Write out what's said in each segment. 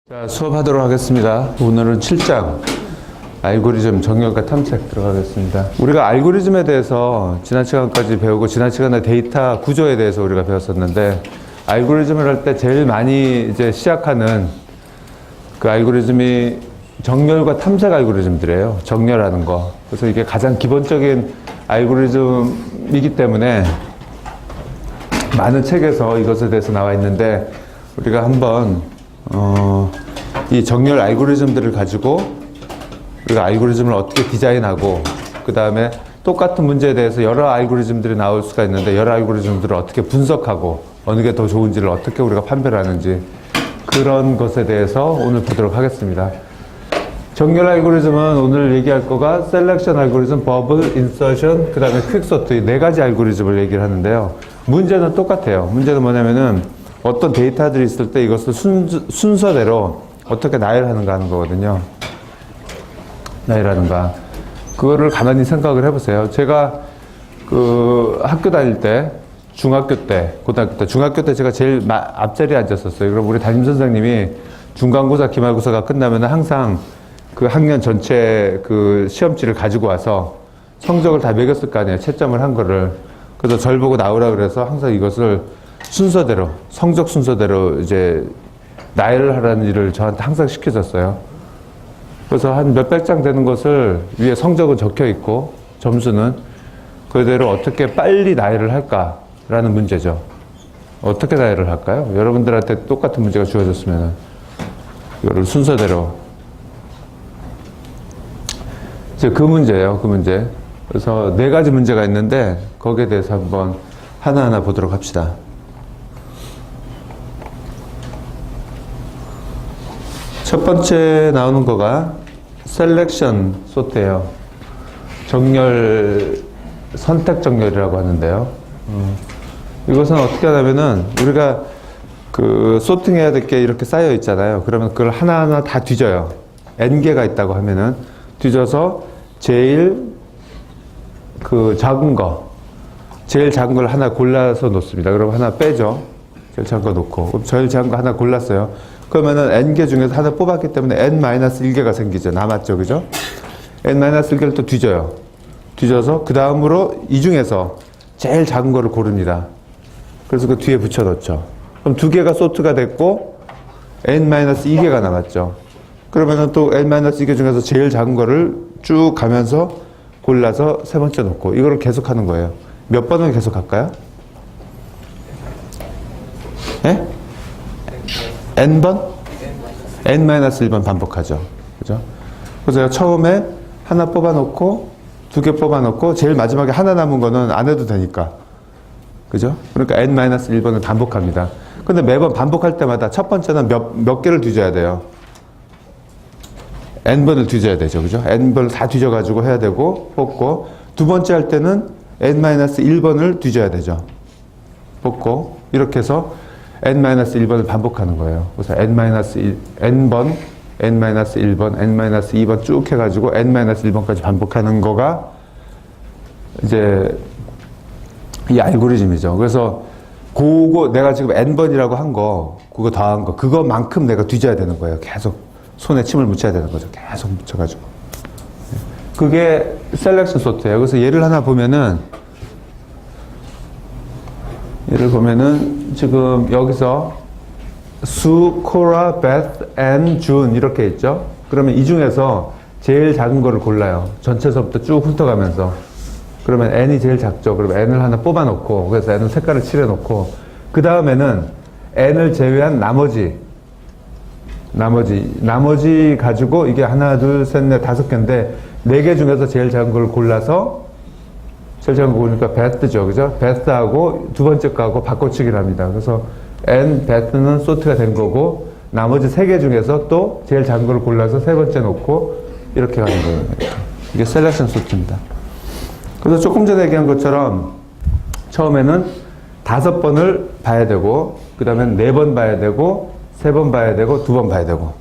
자, 수업하도록 하겠습니다. 오늘은 7장 알고리즘 정렬과 탐색 들어가겠습니다. 우리가 알고리즘에 대해서 지난 시간까지 배우고 지난 시간에 데이터 구조에 대해서 우리가 배웠었는데, 알고리즘을 할 때 제일 많이 이제 시작하는 그 알고리즘이 정렬과 탐색 알고리즘들이에요. 정렬하는 거. 그래서 이게 가장 기본적인 알고리즘이기 때문에 많은 책에서 이것에 대해서 나와 있는데, 우리가 한번 이 정렬 알고리즘들을 가지고 우리가 알고리즘을 어떻게 디자인하고, 그 다음에 똑같은 문제에 대해서 여러 알고리즘들이 나올 수가 있는데 여러 알고리즘들을 어떻게 분석하고 어느 게 더 좋은지를 어떻게 우리가 판별을 하는지, 그런 것에 대해서 오늘 보도록 하겠습니다. 정렬 알고리즘은 오늘 얘기할 거가 셀렉션 알고리즘, 버블, 인서션, 그 다음에 퀵소트, 이 네 가지 알고리즘을 얘기를 하는데요. 문제는 똑같아요. 문제는 뭐냐면은 어떤 데이터들이 있을 때 이것을 순서대로 어떻게 나열하는가 하는 거거든요. 나열하는가. 그거를 가만히 생각을 해보세요. 제가 그 학교 다닐 때, 중학교 때, 고등학교 때, 중학교 때 제가 제일 앞자리에 앉았었어요. 그럼 우리 담임선생님이 중간고사, 기말고사가 끝나면 항상 그 학년 전체 그 시험지를 가지고 와서 성적을 다 매겼을 거 아니에요. 채점을 한 거를. 그래서 절 보고 나오라 그래서 항상 이것을 순서대로, 성적 순서대로 이제 나열을 하라는 일을 저한테 항상 시켜줬어요. 그래서 한 몇백 장 되는 것을 위에 성적은 적혀 있고 점수는 그대로 어떻게 빨리 나열을 할까라는 문제죠. 어떻게 나열을 할까요? 여러분들한테 똑같은 문제가 주어졌으면 이거를 순서대로. 이제 그 문제예요, 그 문제. 그래서 네 가지 문제가 있는데 거기에 대해서 한번 하나하나 보도록 합시다. 첫 번째 나오는 거가 셀렉션 소트예요. 정렬, 선택 정렬이라고 하는데요. 이것은 어떻게 하냐면은 우리가 그 소팅해야 될 게 이렇게 쌓여 있잖아요. 그러면 그걸 하나하나 다 뒤져요. n개가 있다고 하면은 뒤져서 제일 그 작은 거, 제일 작은 걸 하나 골라서 놓습니다. 그럼 하나 빼죠. 제일 작은 거 놓고. 그럼 제일 작은 거 하나 골랐어요. 그러면은 n개 중에서 하나 뽑았기 때문에 n-1개가 생기죠. 남았죠. 그죠? n-1개를 또 뒤져요. 뒤져서 그 다음으로 이 중에서 제일 작은 거를 고릅니다. 그래서 그 뒤에 붙여 넣죠. 그럼 두 개가 소트가 됐고 n-2개가 남았죠. 그러면은 또 n-2개 중에서 제일 작은 거를 쭉 가면서 골라서 세 번째 놓고, 이거를 계속 하는 거예요. 몇 번을 계속 할까요? 예? n번? n-1번 반복하죠. 그죠? 그래서 처음에 하나 뽑아놓고, 두 개 뽑아놓고, 제일 마지막에 하나 남은 거는 안 해도 되니까. 그죠? 그러니까 n-1번을 반복합니다. 근데 매번 반복할 때마다 첫 번째는 몇 개를 뒤져야 돼요? n번을 뒤져야 되죠. 그죠? n번을 다 뒤져가지고 해야 되고, 뽑고, 두 번째 할 때는 n-1번을 뒤져야 되죠. 뽑고, 이렇게 해서 n-1번을 반복하는 거예요. 그래서 n번, n-1번, n-2번 쭉 해가지고 n-1번까지 반복하는 거가 이제 이 알고리즘이죠. 그래서 그거 내가 지금 n번이라고 한 거, 그거 더한 거, 그거만큼 내가 뒤져야 되는 거예요. 계속 손에 침을 묻혀야 되는 거죠. 계속 묻혀가지고. 그게 셀렉션 소트예요. 그래서 예를 하나 보면은, 지금 여기서 수, 코라, 베스, 앤, 준 이렇게 있죠. 그러면 이 중에서 제일 작은 거를 골라요. 전체서부터 쭉 훑어가면서. 그러면 n이 제일 작죠. 그러면 n을 하나 뽑아놓고, 그래서 n은 색깔을 칠해놓고, 그 다음에는 n을 제외한 나머지 가지고, 이게 하나, 둘, 셋, 넷, 다섯 개인데, 네 개 중에서 제일 작은 걸 골라서, 제일 작은 거 보니까 베스트죠. 그죠? 베스트하고 두 번째 거하고 바꿔치기를 합니다. 그래서 n, 베스트는 소트가 된 거고, 나머지 세 개 중에서 또 제일 작은 걸 골라서 세 번째 놓고, 이렇게 가는 거예요. 이게 셀렉션 소트입니다. 그래서 조금 전에 얘기한 것처럼, 처음에는 5번을 봐야 되고, 그 다음엔 4번 봐야 되고, 3번 봐야 되고, 2번 봐야 되고.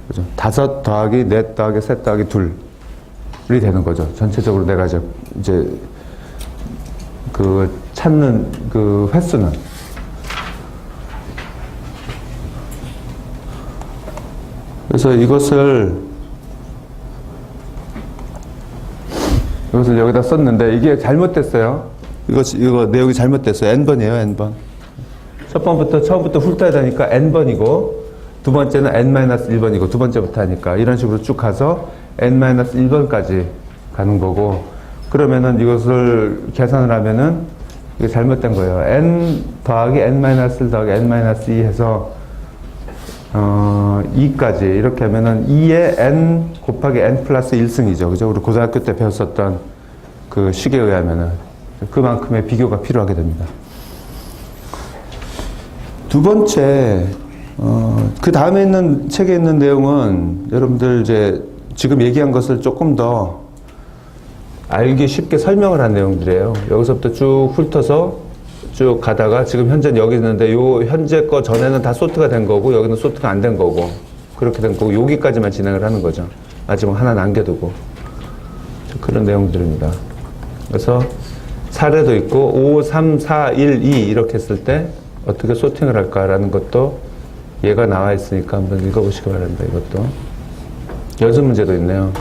그죠? 5 더하기 4 더하기 3 더하기 2이 되는 거죠. 전체적으로 내가 이제 그 찾는 그 횟수는. 그래서 이것을 여기다 썼는데 이게 잘못됐어요. 이거 내용이 잘못됐어요. n번이에요, n번. 첫 번부터 처음부터 훑어야 되니까 n번이고 두 번째는 n-1번이고 두 번째부터 하니까 이런 식으로 쭉 가서 n-1번까지 가는 거고, 그러면은 이것을 계산을 하면은 이게 잘못된 거예요. n 더하기 n-1 더하기 n-2 해서 2까지 이렇게 하면은 2의 n 곱하기 n 플러스 1승이죠. 그죠? 우리 고등학교 때 배웠었던 그 식에 의하면은 그만큼의 비교가 필요하게 됩니다. 두 번째, 그 다음에 있는 책에 있는 내용은 여러분들 이제 지금 얘기한 것을 조금 더 알기 쉽게 설명을 한 내용들이에요. 여기서부터 쭉 훑어서 쭉 가다가 지금 현재 여기 있는데 요 현재 거 전에는 다 소트가 된 거고 여기는 소트가 안 된 거고 그렇게 된 거고 여기까지만 진행을 하는 거죠. 마지막 하나 남겨두고 그런 내용들입니다. 그래서 사례도 있고 5, 3, 4, 1, 2 이렇게 했을 때 어떻게 소팅을 할까라는 것도 얘가 나와 있으니까 한번 읽어보시기 바랍니다. 이것도 연습 문제도 있네요.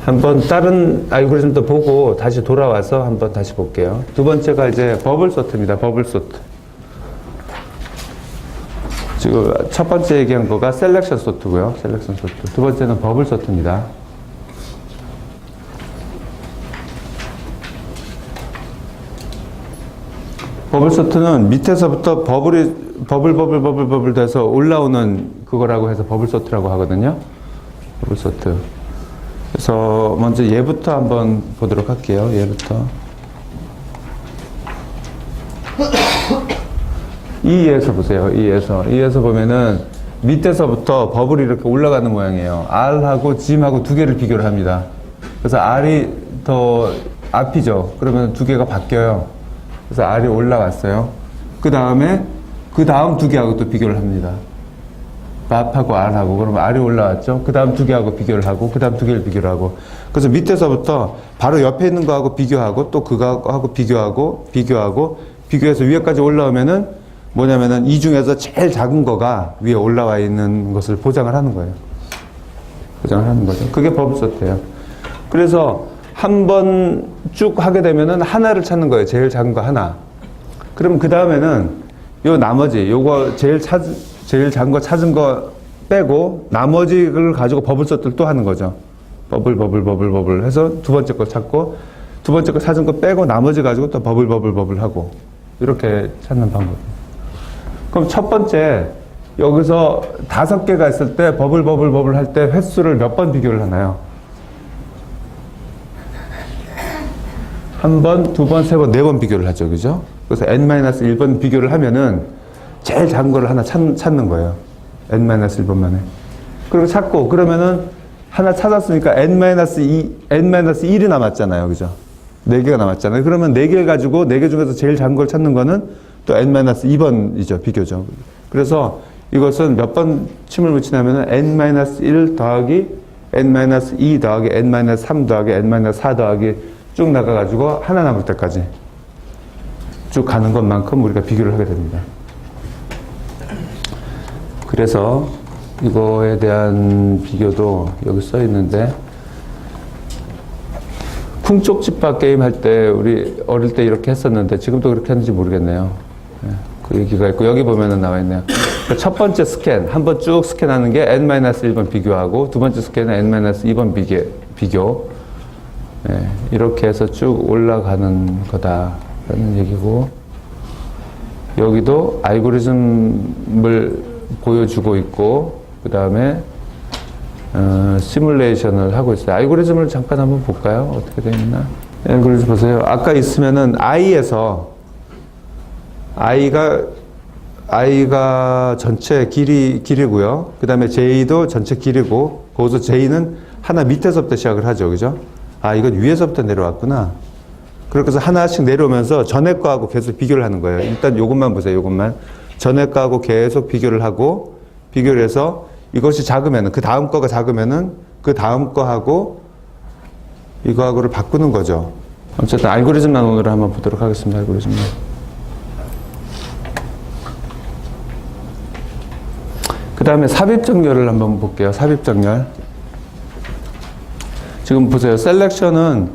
한번 다른 알고리즘도 보고 다시 돌아와서 한번 다시 볼게요. 두 번째가 이제 버블 소트입니다. 버블 소트. 지금 첫 번째 얘기한 거가 셀렉션 소트고요. 셀렉션 소트. 두 번째는 버블 소트입니다. 버블 소트는 밑에서부터 버블 돼서 올라오는 그거라고 해서 버블 소트라고 하거든요. 버블 소트. 그래서 먼저 얘부터 한번 보도록 할게요. 얘부터. E에서 보세요. E에서 보면은 밑에서부터 버블이 이렇게 올라가는 모양이에요. R하고 G하고 두 개를 비교를 합니다. 그래서 R이 더 앞이죠. 그러면 두 개가 바뀌어요. 그래서 R이 올라왔어요. 그 다음에 그 다음 두 개하고 또 비교를 합니다. 밥하고 R하고. 그러면 R이 올라왔죠. 그 다음 두 개하고 비교를 하고 그 다음 두 개를 비교를 하고. 그래서 밑에서부터 바로 옆에 있는 거하고 비교하고 또 그거하고 비교해서 위에까지 올라오면은 뭐냐면은 이 중에서 제일 작은 거가 위에 올라와 있는 것을 보장을 하는 거예요. 보장을 하는 거죠. 그게 버블 소트예요. 그래서 한 번 쭉 하게 되면은 하나를 찾는 거예요. 제일 작은 거 하나. 그럼 그 다음에는 요 나머지 요거 제일 작은 거 찾은 거 빼고 나머지를 가지고 버블 소트를 또 하는 거죠. 버블 해서 두 번째 거 찾고 두 번째 거 찾은 거 빼고 나머지 가지고 또 버블 하고 이렇게 찾는 방법입니다. 그럼 첫 번째 여기서 5개가 있을 때 버블 할 때 횟수를 몇 번 비교를 하나요? 한 번, 두 번, 세 번, 네 번 비교를 하죠. 그죠? 그래서 n-1번 비교를 하면은 제일 작은 거를 하나 찾는 거예요. n-1번 만에. 그리고 찾고, 그러면은 하나 찾았으니까 n-1이 남았잖아요. 그죠? 4개가 남았잖아요. 그러면 4개를 가지고 4개 중에서 제일 작은 걸 찾는 거는 또 n-2번이죠. 비교죠. 그래서 이것은 몇 번 침을 묻히냐면은 n-1 더하기 n-2 더하기 n-3 더하기 n-4 더하기 쭉 나가가지고 하나 남을 때까지 쭉 가는 것만큼 우리가 비교를 하게 됩니다. 그래서 이거에 대한 비교도 여기 써 있는데 쿵쪽집밥 게임 할 때 우리 어릴 때 이렇게 했었는데 지금도 그렇게 하는지 모르겠네요. 그 얘기가 있고 여기 보면은 나와 있네요. 그러니까 첫 번째 스캔 한번 쭉 스캔하는 게 n-1번 비교하고 두 번째 스캔은 n-2번 비교. 네, 이렇게 해서 쭉 올라가는 거다라는 얘기고 여기도 알고리즘을 보여주고 있고 그 다음에 시뮬레이션을 하고 있어요. 알고리즘을 잠깐 한번 볼까요? 어떻게 되어 있나? 알고리즘 보세요. 아까 있으면은 I에서 I가 전체 길이고요. 그 다음에 J도 전체 길이고 거기서 J는 하나 밑에서부터 시작을 하죠. 그죠? 아, 이건 위에서부터 내려왔구나. 그렇게 해서 하나씩 내려오면서 전에 거하고 계속 비교를 하는 거예요. 일단 요것만 보세요. 요것만. 전에 거하고 계속 비교를 하고 비교를 해서 이것이 작으면은 그 다음 거가 작으면은 그 다음 거하고 이거하고를 바꾸는 거죠. 어쨌든 알고리즘만 오늘 한번 보도록 하겠습니다. 알고리즘만. 다음에 삽입정렬을 한번 볼게요. 삽입정렬. 지금 보세요. 셀렉션은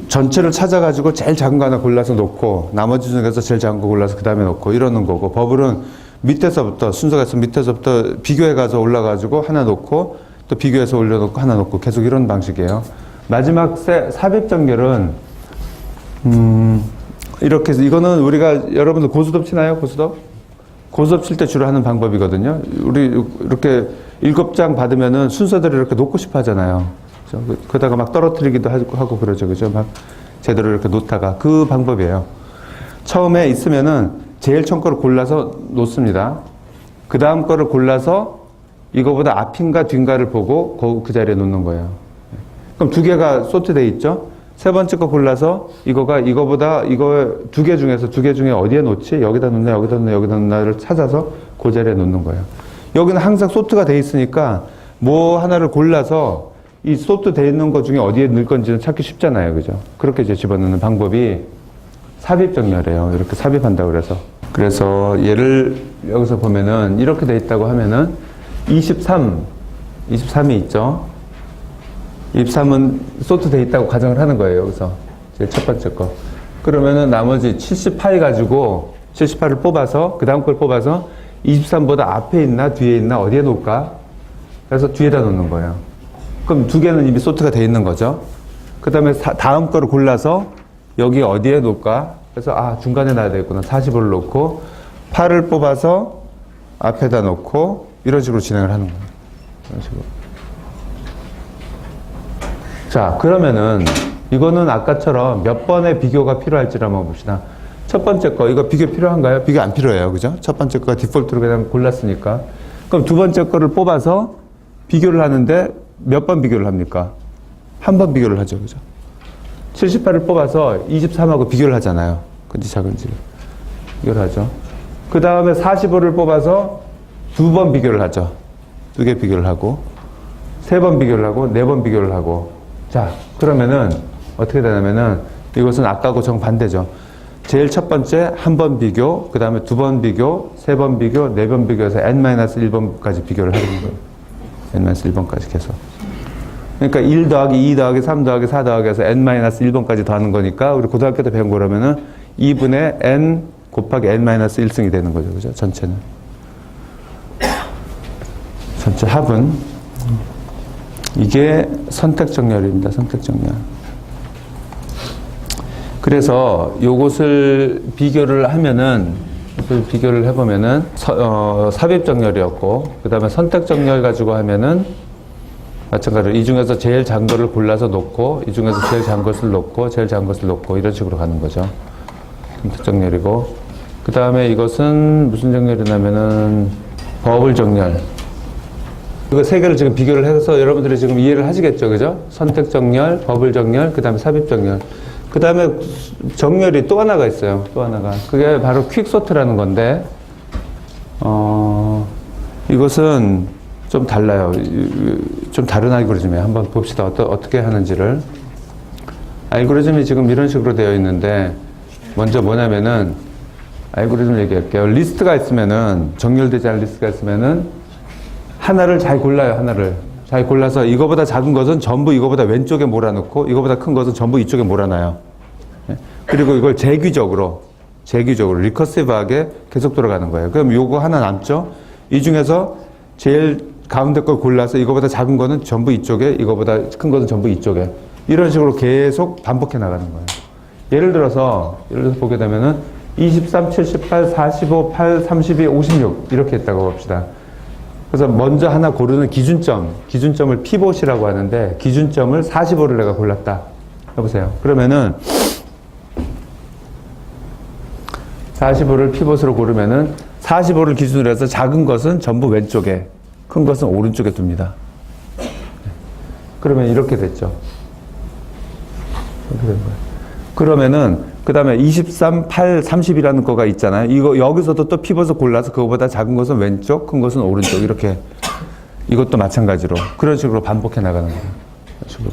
전체를 찾아가지고 제일 작은 거 하나 골라서 놓고 나머지 중에서 제일 작은 거 골라서 그 다음에 놓고 이러는 거고, 버블은 밑에서부터 순서가 있으면 밑에서부터 비교해가서 올라가지고 하나 놓고 또 비교해서 올려놓고 하나 놓고 계속 이런 방식이에요. 마지막 삽입정렬은 이렇게 해서, 이거는 우리가 여러분들 고스톱 치나요? 고스톱 칠 때 주로 하는 방법이거든요. 우리 이렇게 7장 받으면은 순서대로 이렇게 놓고 싶어 하잖아요. 그러다가 막 떨어뜨리기도 하고 그러죠. 그죠? 막 제대로 이렇게 놓다가 그 방법이에요. 처음에 있으면은 제일 처음 거를 골라서 놓습니다. 그 다음 거를 골라서 이거보다 앞인가 뒤인가를 보고 그 자리에 놓는 거예요. 그럼 두 개가 소트되어 있죠? 세 번째 거 골라서 이거보다 이거 두 개 중에 어디에 놓지? 여기다 놓나, 여기다 놓나, 여기다 놓나를 찾아서 그 자리에 놓는 거예요. 여기는 항상 소트가 돼 있으니까 뭐 하나를 골라서 이 소트 돼 있는 것 중에 어디에 넣을 건지는 찾기 쉽잖아요. 그죠? 그렇게 이제 집어넣는 방법이 삽입정렬이에요. 이렇게 삽입한다고 그래서. 그래서 얘를 여기서 보면은 이렇게 돼 있다고 하면은 23이 있죠? 23은 소트 돼 있다고 가정을 하는 거예요. 여기서. 제일 첫 번째 거. 그러면은 나머지 78 가지고 78을 뽑아서 그 다음 걸 뽑아서 23보다 앞에 있나 뒤에 있나 어디에 놓을까? 그래서 뒤에다 놓는 거예요. 그럼 두 개는 이미 소트가 돼 있는 거죠. 그 다음에 다음 거를 골라서 여기 어디에 놓을까? 그래서 중간에 놔야 되겠구나. 45를 놓고 8을 뽑아서 앞에다 놓고 이런 식으로 진행을 하는 거예요. 이런 식으로. 자, 그러면은 이거는 아까처럼 몇 번의 비교가 필요할지를 한번 봅시다. 첫 번째 거, 이거 비교 필요한가요? 비교 안 필요해요. 그죠? 첫 번째 거가 디폴트로 그냥 골랐으니까. 그럼 두 번째 거를 뽑아서 비교를 하는데 몇 번 비교를 합니까? 한 번 비교를 하죠. 그죠? 78을 뽑아서 23하고 비교를 하잖아요. 큰지 작은지. 비교를 하죠. 그 다음에 45를 뽑아서 두 번 비교를 하죠. 두 개 비교를 하고, 세 번 비교를 하고, 네 번 비교를 하고. 자, 그러면은 어떻게 되냐면은 이것은 아까하고 정반대죠. 제일 첫 번째 한 번 비교, 그 다음에 두 번 비교, 세 번 비교, 네 번 비교해서 n-1번까지 비교를 하는 거예요. n-1번까지 계속. 그러니까 1 더하기 2 더하기 3 더하기 4 더하기 해서 n-1번까지 더하는 거니까 우리 고등학교 때 배운 거라면은 2분의 n 곱하기 n-1승이 되는 거죠. 그죠? 전체는. 전체 합은. 이게 선택정렬입니다. 선택정렬. 그래서 요것을 비교를 하면은, 비교를 해보면은, 삽입정렬이었고, 그 다음에 선택정렬 가지고 하면은, 마찬가지로 이 중에서 제일 작은 거를 골라서 놓고, 이 중에서 제일 작은 것을 놓고, 제일 작은 것을 놓고, 이런 식으로 가는 거죠. 선택정렬이고, 그 다음에 이것은 무슨 정렬이냐면은, 버블정렬. 이거 세 개를 지금 비교를 해서 여러분들이 지금 이해를 하시겠죠, 그죠? 선택정렬, 버블정렬, 그 다음에 삽입정렬. 그 다음에 정렬이 또 하나가 있어요. 또 하나가. 그게 바로 퀵소트라는 건데, 이것은 좀 달라요. 좀 다른 알고리즘이에요. 한번 봅시다. 어떻게 하는지를. 알고리즘이 지금 이런 식으로 되어 있는데, 먼저 뭐냐면은, 알고리즘 얘기할게요. 리스트가 있으면은, 정렬되지 않은 리스트가 있으면은, 하나를 잘 골라요, 하나를. 잘 골라서 이거보다 작은 것은 전부 이거보다 왼쪽에 몰아넣고 이거보다 큰 것은 전부 이쪽에 몰아놔요. 그리고 이걸 재규적으로 리커시브하게 계속 돌아가는 거예요. 그럼 요거 하나 남죠? 이 중에서 제일 가운데 걸 골라서 이거보다 작은 거는 전부 이쪽에, 이거보다 큰 것은 전부 이쪽에. 이런 식으로 계속 반복해 나가는 거예요. 예를 들어서 보게 되면은 23, 78, 45, 8, 32, 56 이렇게 했다고 봅시다. 그래서 먼저 하나 고르는 기준점을 피봇이라고 하는데 기준점을 45를 내가 골랐다. 해보세요. 그러면은 45를 피봇으로 고르면은 45를 기준으로 해서 작은 것은 전부 왼쪽에, 큰 것은 오른쪽에 둡니다. 그러면 이렇게 됐죠. 이렇게 된 거예요. 그러면은 그 다음에 23, 8, 30이라는 거가 있잖아요. 이거 여기서도 또 피벗을 골라서 그거보다 작은 것은 왼쪽, 큰 것은 오른쪽 이렇게. 이것도 마찬가지로 그런 식으로 반복해 나가는 거예요. 그런 식으로.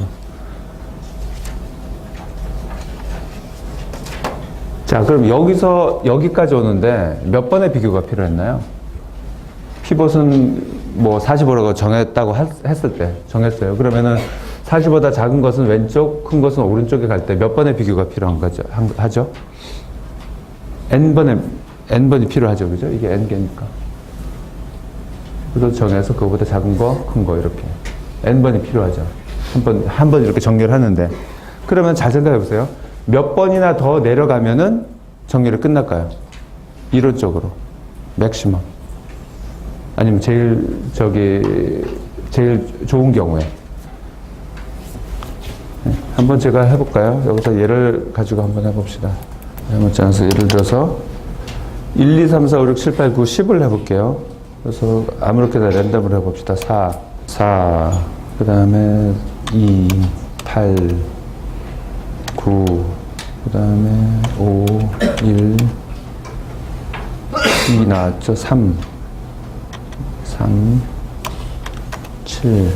자, 그럼 여기서 여기까지 오는데 몇 번의 비교가 필요했나요? 피벗은 뭐 45라고 했을 때, 정했어요. 그러면은 40보다 작은 것은 왼쪽, 큰 것은 오른쪽에 갈 때 몇 번의 비교가 필요한 거죠? 하죠? n번이 필요하죠. 그죠? 이게 n개니까. 그래서 정해서 그거보다 작은 거, 큰 거 이렇게. n번이 필요하죠. 한 번 이렇게 정리를 하는데. 그러면 잘 생각해 보세요. 몇 번이나 더 내려가면은 정리를 끝날까요? 이론적으로. 맥시멈. 아니면 제일 좋은 경우에. 네, 한번 제가 해볼까요? 여기서 예를 가지고 한번 해봅시다. 예를 들어서 1, 2, 3, 4, 5, 6, 7, 8, 9, 10을 해볼게요. 그래서 아무렇게나 랜덤으로 해봅시다. 4, 그 다음에 2, 8, 9, 그 다음에 5, 1, 2 나왔죠? 3, 7,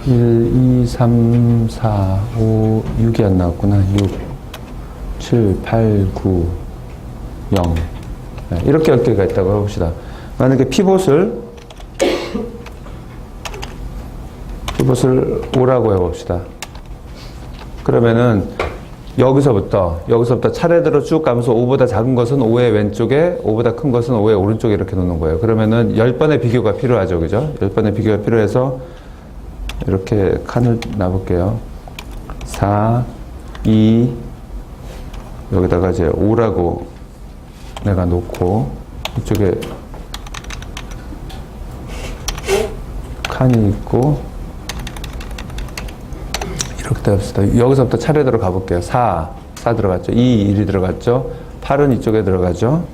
1, 2, 3, 4, 5, 6이 안 나왔구나. 6, 7, 8, 9, 0. 네, 이렇게 10개가 있다고 해봅시다. 만약에 피봇을 5라고 해봅시다. 그러면은 여기서부터 차례대로 쭉 가면서 5보다 작은 것은 5의 왼쪽에, 5보다 큰 것은 5의 오른쪽에 이렇게 놓는 거예요. 그러면은 10번의 비교가 필요하죠. 그죠? 10번의 비교가 필요해서 이렇게 칸을 놔볼게요. 4, 2, 여기다가 이제 5라고 내가 놓고, 이쪽에 칸이 있고, 이렇게 합시다. 여기서부터 차례대로 가볼게요. 4 들어갔죠. 2, 1이 들어갔죠. 8은 이쪽에 들어가죠.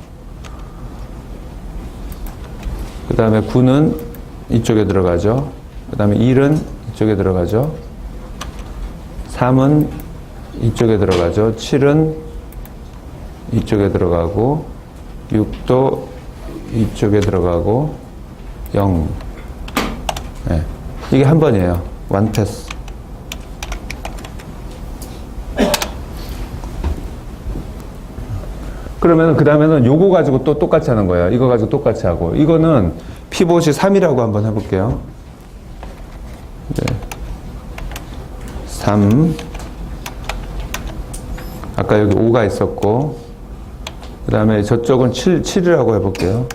그 다음에 9는 이쪽에 들어가죠. 그 다음에 1은 이쪽에 들어가죠. 3은 이쪽에 들어가죠. 7은 이쪽에 들어가고, 6도 이쪽에 들어가고, 0. 네. 이게 한 번이에요. one pass. 그러면 그 다음에는 요거 가지고 또 똑같이 하는 거예요. 이거 가지고 똑같이 하고. 이거는 피봇이 3이라고 한번 해볼게요. 네. 3. 아까 여기 5가 있었고, 그 다음에 저쪽은 7이라고 해볼게요.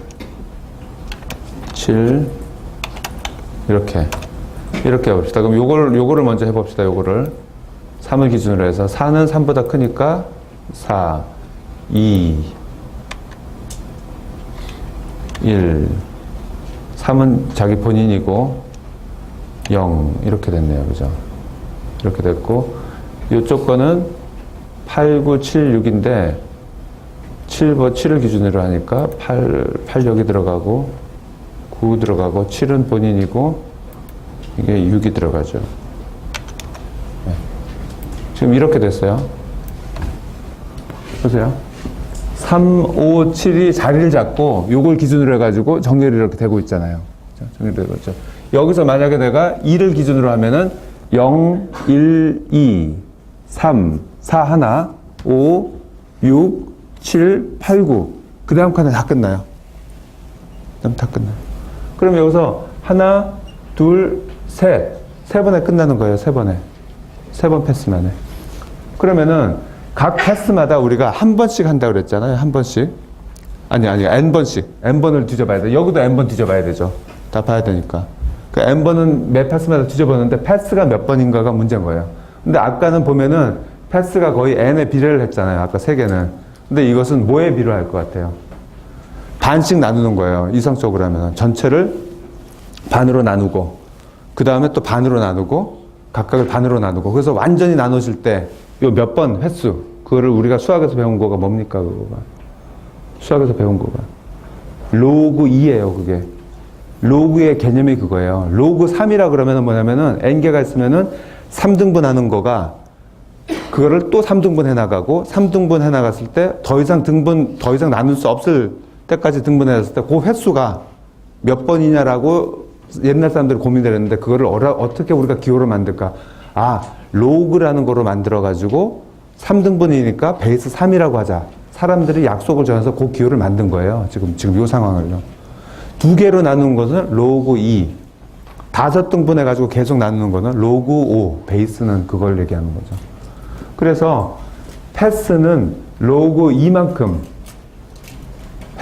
7. 이렇게 해봅시다. 그럼 요거를 먼저 해봅시다. 요거를. 3을 기준으로 해서. 4는 3보다 크니까 4. 2, 1, 3은 자기 본인이고 0 이렇게 됐네요. 그죠? 이렇게 됐고, 이쪽 거는 8, 9, 7, 6인데 7을 기준으로 하니까 8 여기 들어가고 9 들어가고 7은 본인이고 이게 6이 들어가죠. 네. 지금 이렇게 됐어요. 보세요. 3, 5, 7이 자리를 잡고 요걸 기준으로 해가지고 정렬이 이렇게 되고 있잖아요. 정렬되고 있죠. 여기서 만약에 내가 2를 기준으로 하면은 0, 1, 2, 3, 4 하나, 5, 6, 7, 8, 9. 그 다음 칸에 다 끝나요. 그 다음 다 끝나요. 그럼 여기서 하나, 둘, 셋. 3번에 끝나는 거예요. 3번에. 3번 패스만 해. 그러면은 각 패스마다 우리가 한 번씩 한다고 그랬잖아요. 한 번씩. 아니, n번씩. n번을 뒤져봐야 돼. 여기도 n번 뒤져봐야 되죠. 다 봐야 되니까. 그 n번은 매 패스마다 뒤져보는데 패스가 몇 번인가가 문제인 거예요. 근데 아까는 보면은 패스가 거의 n에 비례를 했잖아요. 아까 3개는. 근데 이것은 뭐에 비례할 것 같아요? 반씩 나누는 거예요. 이성적으로 하면. 전체를 반으로 나누고, 그 다음에 또 반으로 나누고, 각각을 반으로 나누고. 그래서 완전히 나눠질 때 요 몇 번 횟수, 그거를 우리가 수학에서 배운 거가 뭡니까? 그거가 수학에서 배운 거가 로그 2예요. 그게 로그의 개념이 그거예요. 로그 3이라 그러면은 뭐냐면은 n개가 있으면은 3등분 하는 거가 그거를 또 3등분 해 나가고, 3등분 해 나갔을 때 더 이상 나눌 수 없을 때까지 등분했을 때 그 횟수가 몇 번이냐라고 옛날 사람들이 고민을 했는데, 그거를 어떻게 우리가 기호를 만들까? 로그라는 거로 만들어가지고 3등분이니까 베이스 3이라고 하자. 사람들이 약속을 정해서 그 기호를 만든 거예요. 지금 요 상황을요. 두 개로 나누는 것은 로그 2. 5등분 해가지고 계속 나누는 것은 로그 5. 베이스는 그걸 얘기하는 거죠. 그래서 패스는 로그 2만큼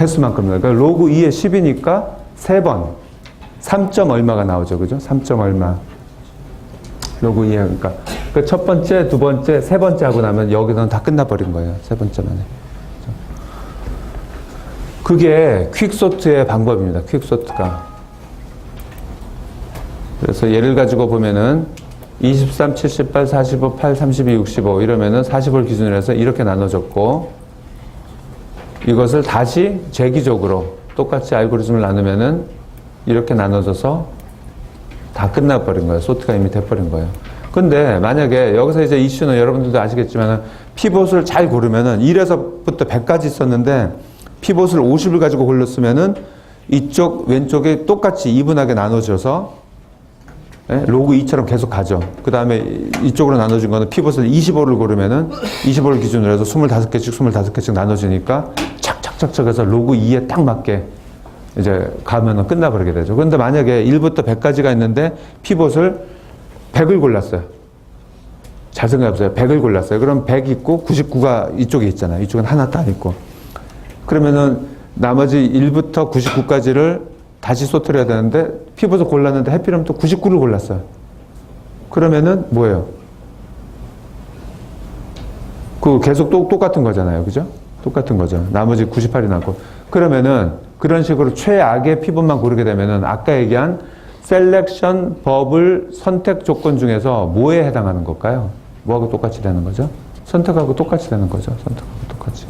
횟수만큼, 그러니까 로그 2에 10이니까 3번 3점 얼마가 나오죠, 그죠? 3점 얼마. 로그 2에, 그러니까 그 첫 번째, 두 번째, 세 번째 하고 나면 여기서는 다 끝나버린 거예요. 세 번째만에. 그게 퀵소트의 방법입니다. 퀵소트가. 그래서 예를 가지고 보면은 23, 78, 45, 8, 32, 65 이러면은 40을 기준으로 해서 이렇게 나눠졌고, 이것을 다시 재기적으로 똑같이 알고리즘을 나누면은 이렇게 나눠져서 다 끝나버린 거예요. 소트가 이미 돼버린 거예요. 근데 만약에 여기서 이제 이슈는 여러분들도 아시겠지만 피봇을 잘 고르면은 1에서부터 100까지 있었는데 피봇을 50을 가지고 골랐으면은 이쪽 왼쪽에 똑같이 이분하게 나눠져서 로그 2처럼 계속 가죠. 그 다음에 이쪽으로 나눠진 거는 피봇을 25를 고르면은 25를 기준으로 해서 25개씩 25개씩 나눠지니까 착착착착 해서 로그 2에 딱 맞게 이제 가면은 끝나버리게 되죠. 그런데 만약에 1부터 100까지가 있는데 피봇을 100을 골랐어요. 잘 생각해보세요. 100을 골랐어요. 그럼 100 있고 99가 이쪽에 있잖아요. 이쪽은 하나 딱 있고. 그러면은 나머지 1부터 99까지를 다시 소트를 해야 되는데 피봇을 골랐는데 해피라면 또 99를 골랐어요. 그러면은 뭐예요? 그 계속 똑같은 거잖아요. 그죠? 똑같은 거죠. 나머지 98이 남고. 그러면은 그런 식으로 최악의 피봇만 고르게 되면은 아까 얘기한 셀렉션 버블 선택 조건 중에서 뭐에 해당하는 걸까요? 뭐하고 똑같이 되는 거죠? 선택하고 똑같이 되는 거죠. 선택하고 똑같이.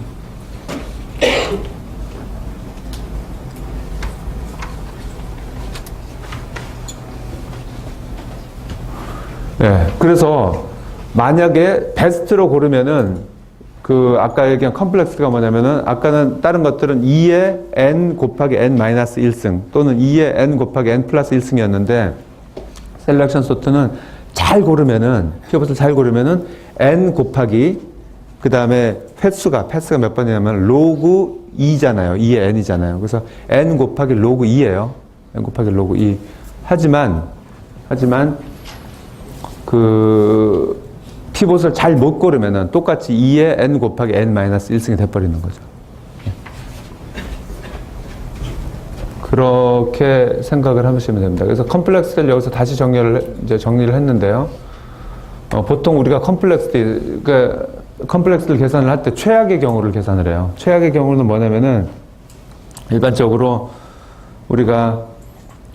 네, 그래서 만약에 베스트로 고르면은 그 아까 얘기한 컴플렉스가 뭐냐면은 아까는 다른 것들은 2의 n 곱하기 n 마이너스 1승 또는 2의 n 곱하기 n 플러스 1승이었는데 셀렉션 소트는 잘 고르면은 피벗을 잘 고르면은 n 곱하기 그 다음에 패스가 몇 번이냐면 로그 2잖아요. 2의 n이잖아요. 그래서 n 곱하기 로그 2예요. n 곱하기 로그 2. 하지만 그 피봇을 잘 못 고르면은 똑같이 2의 n 곱하기 n 마이너스 1승이 돼버리는 거죠. 그렇게 생각을 하시면 됩니다. 그래서 컴플렉스를 여기서 다시 정리를 했는데요. 보통 우리가 컴플렉스를 계산을 할 때 최악의 경우를 계산을 해요. 최악의 경우는 뭐냐면은 일반적으로 우리가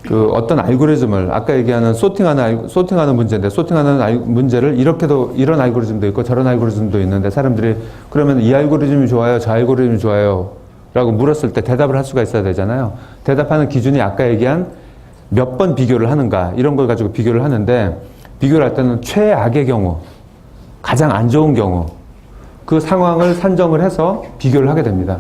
그 어떤 알고리즘을 아까 얘기하는 소팅하는 문제인데 소팅하는 문제를 이런 알고리즘도 있고 저런 알고리즘도 있는데 사람들이 그러면 이 알고리즘이 좋아요, 저 알고리즘이 좋아요 라고 물었을 때 대답을 할 수가 있어야 되잖아요. 대답하는 기준이 아까 얘기한 몇 번 비교를 하는가 이런 걸 가지고 비교를 하는데 비교를 할 때는 최악의 경우, 가장 안 좋은 경우 그 상황을 산정을 해서 비교를 하게 됩니다.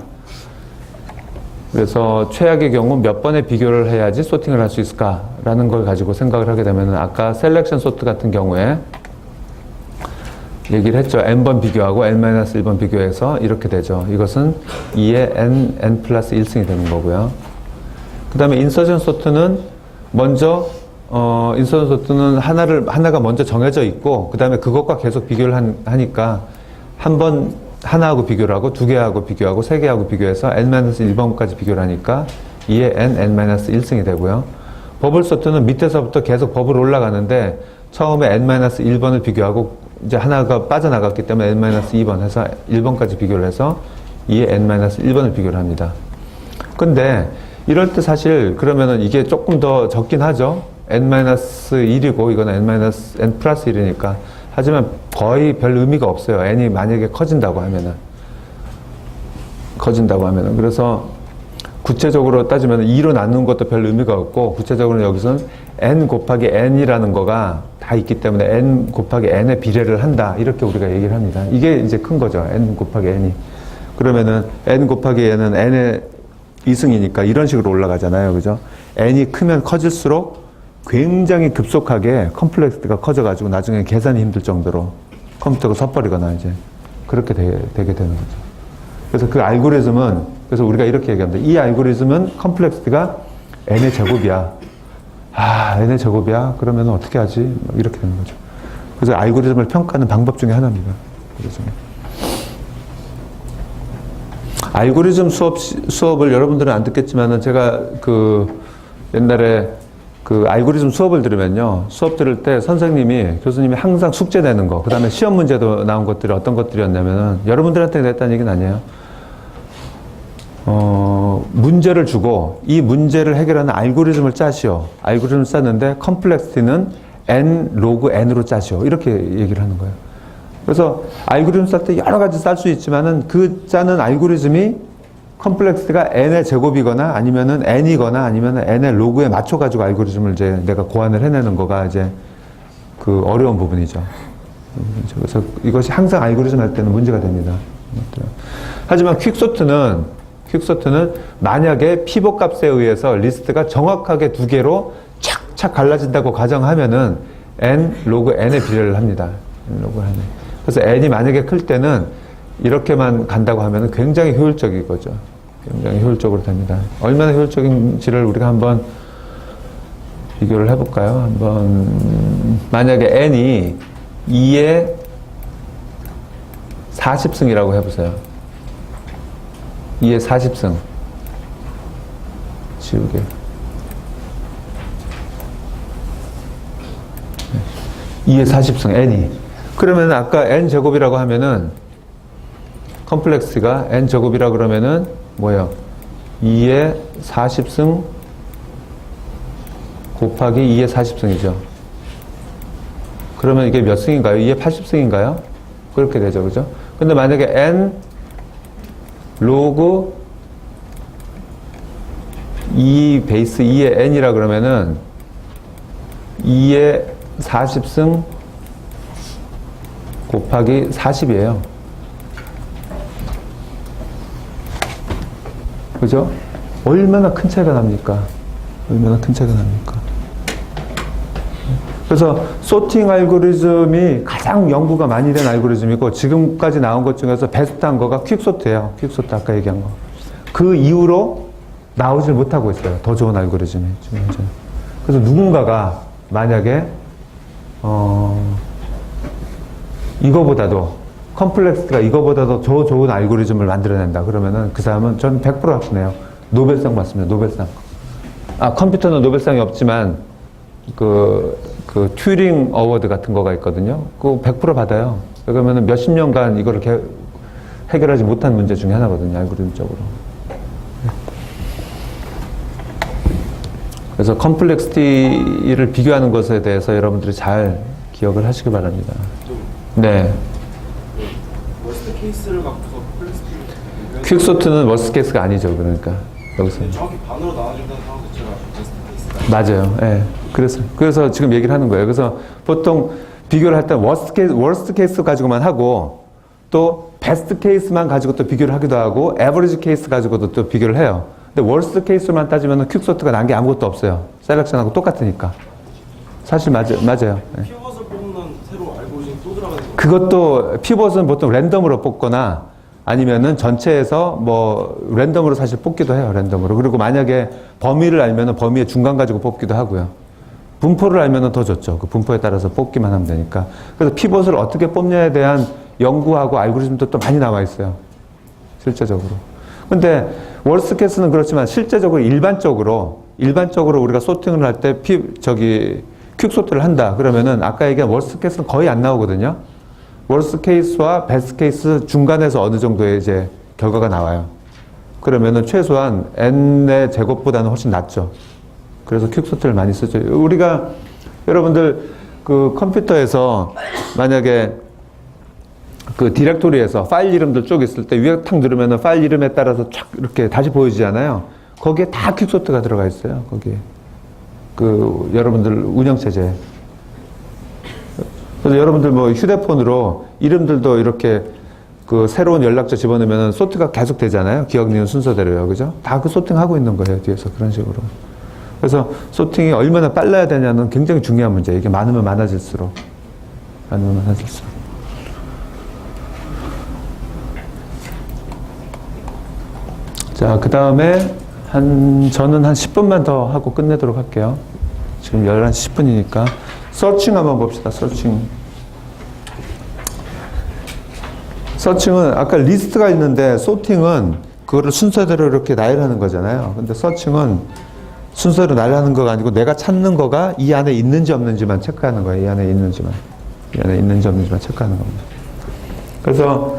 그래서 최악의 경우 몇 번의 비교를 해야지 소팅을 할 수 있을까라는 걸 가지고 생각을 하게 되면 아까 셀렉션 소트 같은 경우에 얘기를 했죠. n번 비교하고 n-1번 비교해서 이렇게 되죠. 이것은 2의 n 플러스 1승이 되는 거고요. 그 다음에 인서션 소트는 먼저 인서션 소트는 하나가 먼저 정해져 있고 그 다음에 그것과 계속 비교를 하니까 하나하고 비교를 하고 두 개하고 비교하고 세 개하고 비교해서 n-1번까지 비교를 하니까 2의 n-1승이 되고요. 버블 소트는 밑에서부터 계속 버블 올라가는데 처음에 n-1번을 비교하고 이제 하나가 빠져나갔기 때문에 n-2번 해서 1번까지 비교를 해서 2의 n-1번을 비교를 합니다. 근데 이럴 때 사실 그러면은 이게 조금 더 적긴 하죠. n-1이고 이거는 n 플러스 1이니까. 하지만 거의 별 의미가 없어요. n이 만약에 커진다고 하면은. 그래서 구체적으로 따지면 2로 나누는 것도 별 의미가 없고 구체적으로 여기서는 n 곱하기 n이라는 거가 다 있기 때문에 n 곱하기 n의 비례를 한다. 이렇게 우리가 얘기를 합니다. 이게 이제 큰 거죠. n 곱하기 n이. 그러면은 n 곱하기 n은 n의 2승이니까 이런 식으로 올라가잖아요. 그죠? n이 크면 커질수록 굉장히 급속하게 컴플렉스가 커져가지고 나중에 계산이 힘들 정도로 컴퓨터가 섣버리거나 이제 그렇게 되게 되는 거죠. 그래서 그 알고리즘은 그래서 우리가 이렇게 얘기합니다. 이 알고리즘은 컴플렉스가 n의 제곱이야. n의 제곱이야? 그러면 어떻게 하지? 이렇게 되는 거죠. 그래서 알고리즘을 평가하는 방법 중에 하나입니다. 알고리즘 수업을 여러분들은 안 듣겠지만은 제가 옛날에 알고리즘 수업을 들으면요. 수업 들을 때 교수님이 항상 숙제 내는 거, 그 다음에 시험 문제도 나온 것들이 어떤 것들이었냐면은 여러분들한테 냈다는 얘기는 아니에요. 문제를 주고 이 문제를 해결하는 알고리즘을 짜시오. 알고리즘을 짰는데 컴플렉시티는 n 로그 n으로 짜시오. 이렇게 얘기를 하는 거예요. 그래서 알고리즘 짤 때 여러 가지 짤 수 있지만은 그 짜는 알고리즘이 컴플렉스가 n의 제곱이거나 아니면은 n이거나 아니면은 n의 로그에 맞춰가지고 알고리즘을 이제 내가 고안을 해내는 거가 이제 어려운 부분이죠. 그래서 이것이 항상 알고리즘 할 때는 문제가 됩니다. 하지만 퀵소트는 만약에 피벗 값에 의해서 리스트가 정확하게 두 개로 착착 갈라진다고 가정하면은 n 로그 n의 비례를 합니다. n 로그 n에. 그래서 n이 만약에 클 때는 이렇게만 간다고 하면 굉장히 효율적인 거죠. 굉장히 효율적으로 됩니다. 얼마나 효율적인지를 우리가 한번 비교를 해볼까요? 만약에 n이 2의 40승이라고 해보세요. 2의 40승. 지우개. 2의 40승, n이. 그러면 아까 n제곱이라고 하면은 컴플렉스가 n제곱이라고 그러면은 뭐예요? 2의 40승 곱하기 2의 40승이죠. 그러면 이게 몇 승인가요? 2의 80승인가요? 그렇게 되죠. 그죠? 근데 만약에 n 로그 2 베이스 2의 n이라 그러면은 2의 40승 곱하기 40이에요. 그죠? 얼마나 큰 차이가 납니까? 얼마나 큰 차이가 납니까? 그래서 소팅 알고리즘이 가장 연구가 많이 된 알고리즘이고 지금까지 나온 것 중에서 베스트한 거가 퀵소트예요. 퀵소트 아까 얘기한 거. 그 이후로 나오질 못하고 있어요. 더 좋은 알고리즘이. 그래서 누군가가 만약에 이거보다도 컴플렉스가 이거보다도 더 좋은 알고리즘을 만들어낸다. 그러면은 그 사람은 전 100% 확신해요. 노벨상 받습니다. 노벨상. 컴퓨터는 노벨상이 없지만 튜링 어워드 같은 거가 있거든요. 그거 100% 받아요. 그러면은 몇십 년간 이거를 해결하지 못한 문제 중에 하나거든요. 알고리즘적으로. 그래서 컴플렉시티를 비교하는 것에 대해서 여러분들이 잘 기억을 하시기 바랍니다. 네. 워스트 케이스를 갖고서 컴플렉시티를 퀵소트는 워스트 케이스가 아니죠. 그러니까 여기서 정확히 반으로 나눠준다는 상황 자체가 베스트 케이스다. 맞아요. 예. 그래서 지금 얘기를 하는 거예요. 그래서 보통 비교를 할 때 워스트 케이스 가지고만 하고 또 베스트 케이스만 가지고 또 비교를 하기도 하고 에버리지 케이스 가지고도 또 비교를 해요. 근데 워스트 케이스만 따지면 퀵소트가 난 게 아무것도 없어요. 셀렉션하고 똑같으니까. 사실 맞아요. 예. 피벗을 뽑는 새로 알고리즘 또 들어가는 거. 그것도 피벗은 보통 랜덤으로 뽑거나 아니면은 전체에서 뭐 랜덤으로 사실 뽑기도 해요. 랜덤으로. 그리고 만약에 범위를 알면은 범위의 중간 가지고 뽑기도 하고요. 분포를 알면은 더 좋죠. 그 분포에 따라서 뽑기만 하면 되니까. 그래서 피벗을 어떻게 뽑냐에 대한 연구하고 알고리즘도 또 많이 나와 있어요. 실제적으로. 근데 워스트 케이스는 그렇지만 실제적으로 일반적으로 우리가 소팅을 할 때 퀵소트를 한다. 그러면은 아까 얘기한 워스트 케이스는 거의 안 나오거든요. 워스트 케이스와 베스트 케이스 중간에서 어느 정도의 이제 결과가 나와요. 그러면은 최소한 n의 제곱보다는 훨씬 낫죠. 그래서 퀵소트를 많이 쓰죠. 우리가 여러분들 컴퓨터에서 만약에 디렉토리에서 파일 이름들 쭉 있을 때 위에 탁 누르면은 파일 이름에 따라서 쫙 이렇게 다시 보여지잖아요. 거기에 다 퀵소트가 들어가 있어요. 거기에. 여러분들 운영체제에. 그래서 여러분들 뭐 휴대폰으로 이름들도 이렇게 새로운 연락처 집어넣으면 소트가 계속 되잖아요. 기억 니은 순서대로요. 그죠? 다 소팅하고 있는 거예요. 뒤에서. 그런 식으로. 그래서 소팅이 얼마나 빨라야 되냐는 굉장히 중요한 문제예요. 이게 많으면 많아질수록. 자, 그 다음에 저는 한 10분만 더 하고 끝내도록 할게요. 지금 11시 10분이니까. 서칭 한번 봅시다. 서칭은 아까 리스트가 있는데 소팅은 그거를 순서대로 이렇게 나열하는 거잖아요. 근데 서칭은 순서대로 나열하는 거가 아니고 내가 찾는 거가 이 안에 있는지 없는지만 체크하는 거예요. 이 안에 있는지 없는지만 체크하는 겁니다. 그래서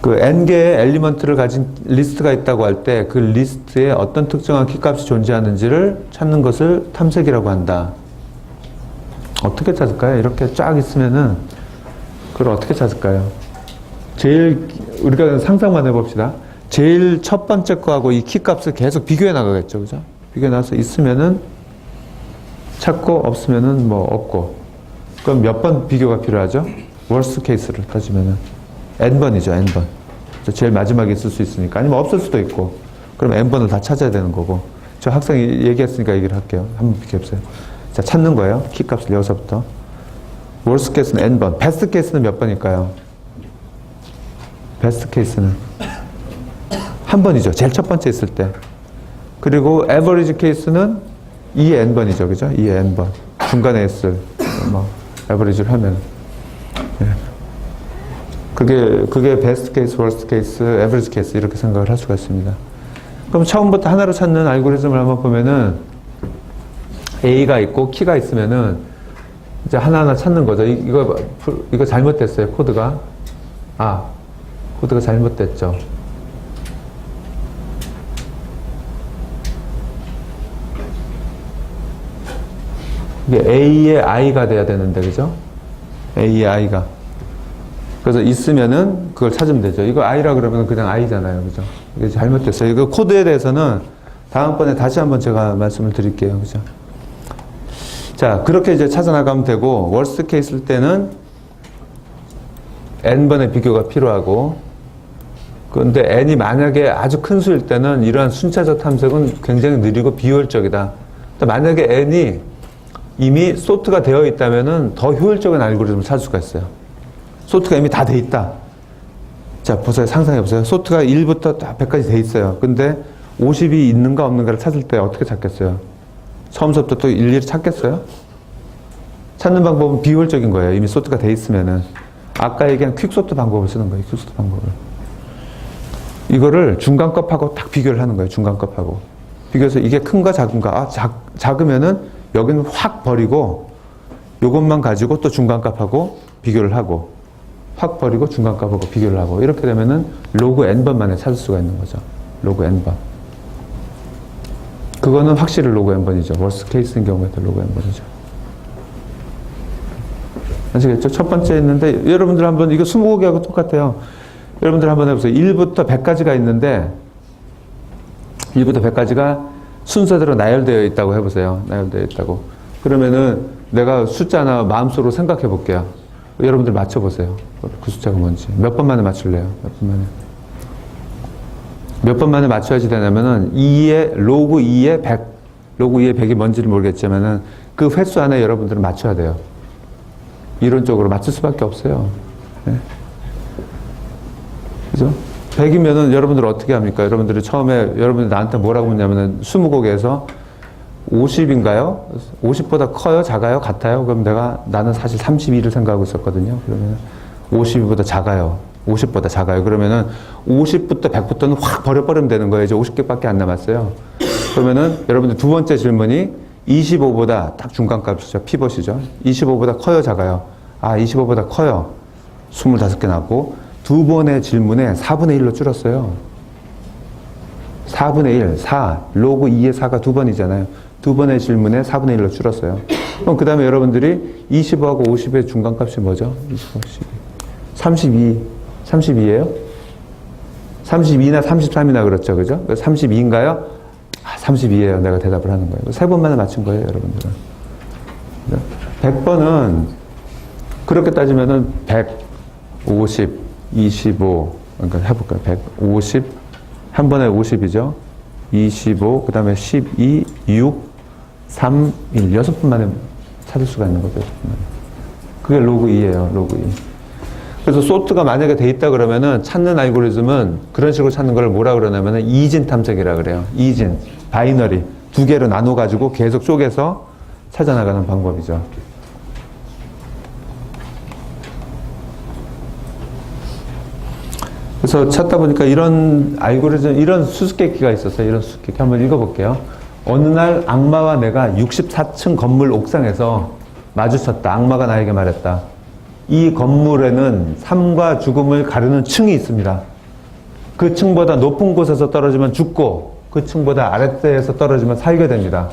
그 n개의 엘리먼트를 가진 리스트가 있다고 할 때 그 리스트에 어떤 특정한 키값이 존재하는지를 찾는 것을 탐색이라고 한다. 어떻게 찾을까요? 이렇게 쫙 있으면은 그걸 어떻게 찾을까요? 제일 우리가 상상만 해봅시다. 제일 첫 번째 거하고 이 키값을 계속 비교해 나가겠죠, 그죠? 비교해 나가서 있으면은 찾고 없으면은 뭐 없고. 그럼 몇 번 비교가 필요하죠? 월스트 케이스를 따지면은 n번이죠, n번. 제일 마지막에 있을 수 있으니까. 아니면 없을 수도 있고. 그럼 n번을 다 찾아야 되는 거고. 저 학생이 얘기했으니까 얘기를 할게요. 한번 비켜보세요. 자, 찾는 거예요. 키값을 여기서부터. 월스트 케이스는 n번. 베스트 케이스는 몇 번일까요? 베스트 케이스는 한 번이죠. 제일 첫 번째 있을 때. 그리고 에버리지 케이스는 2의 n번이죠. 그죠? 2의 n번. 중간에 있을 뭐 에버리지를 하면. 예. 그게 베스트 케이스, 월스트 케이스, 에버리지 케이스 이렇게 생각을 할 수가 있습니다. 그럼 처음부터 하나로 찾는 알고리즘을 한번 보면은 A가 있고 키가 있으면은 이제 하나하나 찾는 거죠. 이거 잘못됐어요. 코드가. 코드가 잘못됐죠. 이게 A의 I가 돼야 되는데, 그죠? A의 I가. 그래서 있으면은 그걸 찾으면 되죠. 이거 I라 그러면 그냥 I잖아요. 그죠? 이게 잘못됐어요. 이거 코드에 대해서는 다음번에 다시 한번 제가 말씀을 드릴게요. 그죠? 자, 그렇게 이제 찾아나가면 되고, 월스트 케이스일 때는 n번의 비교가 필요하고, 그런데 n이 만약에 아주 큰 수일 때는 이러한 순차적 탐색은 굉장히 느리고 비효율적이다. 만약에 n이 이미 소트가 되어 있다면은 더 효율적인 알고리즘을 찾을 수가 있어요. 소트가 이미 다 돼 있다. 자, 보세요. 상상해 보세요. 소트가 1부터 100까지 돼 있어요. 근데 50이 있는가 없는가를 찾을 때 어떻게 찾겠어요? 처음부터 또 일일이 찾겠어요? 찾는 방법은 비효율적인 거예요. 이미 소트가 돼 있으면은. 아까 얘기한 퀵소트 방법을 쓰는 거예요. 퀵소트 방법을. 이거를 중간값하고 딱 비교를 하는 거예요. 중간값하고. 비교해서 이게 큰가 작은가. 작으면은 여기는 확 버리고 요것만 가지고 또 중간값하고 비교를 하고 확 버리고 중간값하고 비교를 하고 이렇게 되면은 로그 n번 만에 찾을 수가 있는 거죠. 로그 n번. 그거는 확실히 로그 n번이죠. 월스트 케이스인 경우에도 로그 n번이죠. 아시겠죠? 첫 번째 있는데 여러분들 한번 이거 20개하고 똑같아요. 여러분들 한번 해보세요. 1부터 100까지가 있는데 1부터 100까지가 순서대로 나열되어 있다고 해보세요. 나열되어 있다고. 그러면은 내가 숫자나 마음속으로 생각해 볼게요. 여러분들 맞춰보세요. 그 숫자가 뭔지. 몇 번 만에 맞출래요? 몇 번 만에. 몇 번 만에 맞춰야지 되냐면은 로그 2의 100, 로그 2의 100이 뭔지를 모르겠지만은 그 횟수 안에 여러분들은 맞춰야 돼요. 이론적으로 맞출 수밖에 없어요. 네. 그죠? 100이면은 여러분들 어떻게 합니까? 여러분들이 처음에 여러분들 나한테 뭐라고 묻냐면은 20곡에서 50인가요? 50보다 커요? 작아요? 같아요? 그럼 나는 사실 32를 생각하고 있었거든요. 그러면 52보다 작아요. 50보다 작아요. 그러면은 50부터 100부터는 확 버려버리면 되는 거예요. 이제 50개밖에 안 남았어요. 그러면은 여러분들 두 번째 질문이 25보다 딱 중간값이죠. 피벗이죠. 25보다 커요? 작아요? 25보다 커요. 25개 나왔고 두 번의 질문에 4분의 1로 줄었어요. 4분의 1, 4. 로그 2의 4가 두 번이잖아요. 두 번의 질문에 4분의 1로 줄었어요. 그럼 그 다음에 여러분들이 25하고 50의 중간값이 뭐죠? 25, 12. 32예요? 32나 33이나 그렇죠. 그죠? 32인가요? 32예요. 내가 대답을 하는 거예요. 세 번 만에 맞춘 거예요, 여러분들은. 100번은 그렇게 따지면은 100, 50, 25. 그러니까 해볼까요? 150, 한 번에 50이죠. 25, 그 다음에 12, 6, 3, 1. 6분 만에 찾을 수가 있는 거죠. 6분 만에. 그게 로그 2예요. 로그 2. 그래서 소트가 만약에 돼 있다 그러면은 찾는 알고리즘은 그런 식으로 찾는 걸 뭐라 그러냐면은 이진 탐색이라 그래요. 이진, 바이너리 두 개로 나눠 가지고 계속 쪼개서 찾아나가는 방법이죠. 그래서 찾다 보니까 이런 알고리즘, 이런 수수께끼가 있었어요. 이런 수수께끼 한번 읽어볼게요. 어느 날 악마와 내가 64층 건물 옥상에서 마주쳤다. 악마가 나에게 말했다. 이 건물에는 삶과 죽음을 가르는 층이 있습니다. 그 층보다 높은 곳에서 떨어지면 죽고 그 층보다 아랫대에서 떨어지면 살게 됩니다.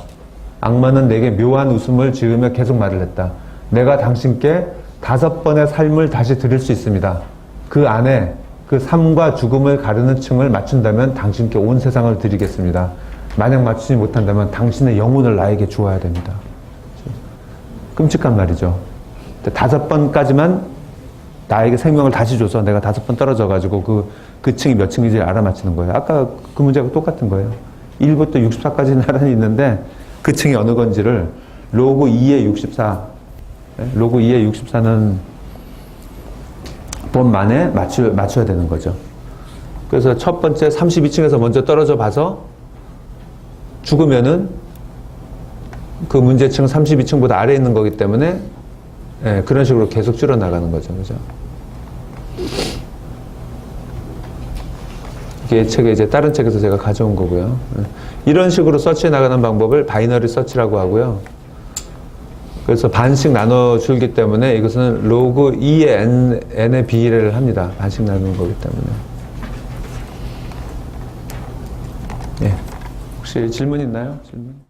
악마는 내게 묘한 웃음을 지으며 계속 말을 했다. 내가 당신께 5번의 삶을 다시 드릴 수 있습니다. 그 안에 그 삶과 죽음을 가르는 층을 맞춘다면 당신께 온 세상을 드리겠습니다. 만약 맞추지 못한다면 당신의 영혼을 나에게 주어야 됩니다. 끔찍한 말이죠. 5번까지만 나에게 생명을 다시 줘서 내가 5번 떨어져가지고 그 층이 몇 층인지 알아맞히는 거예요. 아까 그 문제가 똑같은 거예요. 1부터 64까지 나란히 있는데 그 층이 어느 건지를 로그 2의 64, 로그 2의 64는 번 만에 맞춰야 되는 거죠. 그래서 첫 번째 32층에서 먼저 떨어져 봐서 죽으면은 그 문제층 32층보다 아래에 있는 거기 때문에 그런 식으로 계속 줄어나가는 거죠. 그죠? 이게 책에 이제 다른 책에서 제가 가져온 거고요. 이런 식으로 서치해 나가는 방법을 바이너리 서치라고 하고요. 그래서 반씩 나눠주기 때문에 이것은 로그 2의 n의 비례를 합니다. 반씩 나누는 거기 때문에. 예. 혹시 질문 있나요? 질문?